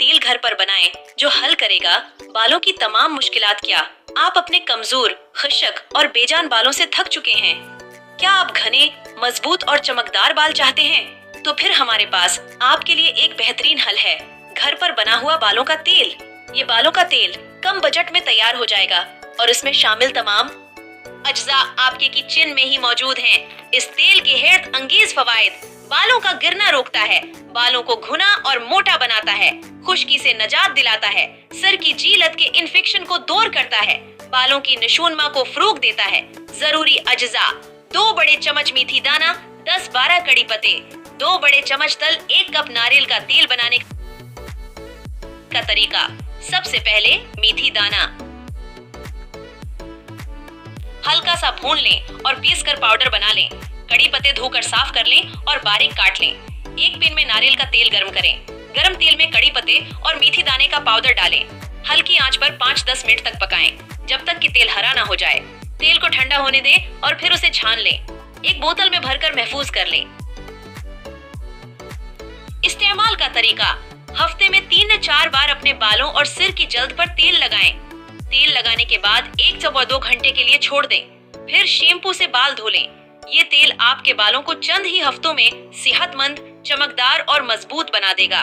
तेल घर पर बनाएं जो हल करेगा बालों की तमाम मुश्किलात। क्या आप अपने कमजोर, खुश्क और बेजान बालों से थक चुके हैं? क्या आप घने, मजबूत और चमकदार बाल चाहते हैं? तो फिर हमारे पास आपके लिए एक बेहतरीन हल है, घर पर बना हुआ बालों का तेल। ये बालों का तेल कम बजट में तैयार हो जाएगा और इसमें शामिल तमाम अज्जा आपके किचन में ही मौजूद हैं। इस तेल के हैरत अंगेज फवायद: बालों का गिरना रोकता है, बालों को घुना और मोटा बनाता है, खुश्की से निजात दिलाता है, सर की जीलत के इन्फेक्शन को दूर करता है, बालों की नशूनमा को फरोग देता है। जरूरी अज्जा: 2 बड़े चम्मच मेथी दाना, 10-12 कड़ी पत्ते, 2 बड़े चम्मच तल, 1 कप नारियल का तेल। बनाने का तरीका: सबसे पहले मेथी दाना हल्का सा भून लें और पीस कर पाउडर बना लें। कड़ी पत्ते धोकर साफ कर लें और बारीक काट लें। एक पैन में नारियल का तेल गर्म करें। गर्म तेल में कड़ी पत्ते और मेथी दाने का पाउडर डालें। हल्की आंच पर 5-10 मिनट तक पकाएं जब तक कि तेल हरा ना हो जाए। तेल को ठंडा होने दें और फिर उसे छान लें। एक बोतल में भरकर महफूज कर लें। इस्तेमाल का तरीका: हफ्ते में 3-4 बार अपने बालों और सिर की जल्द पर तेल लगाएं। तेल लगाने के बाद 1 से 2 घंटे के लिए छोड़ दें। फिर शैम्पू से बाल धो लें। ये तेल आपके बालों को चंद ही हफ्तों में सेहतमंद, चमकदार और मजबूत बना देगा।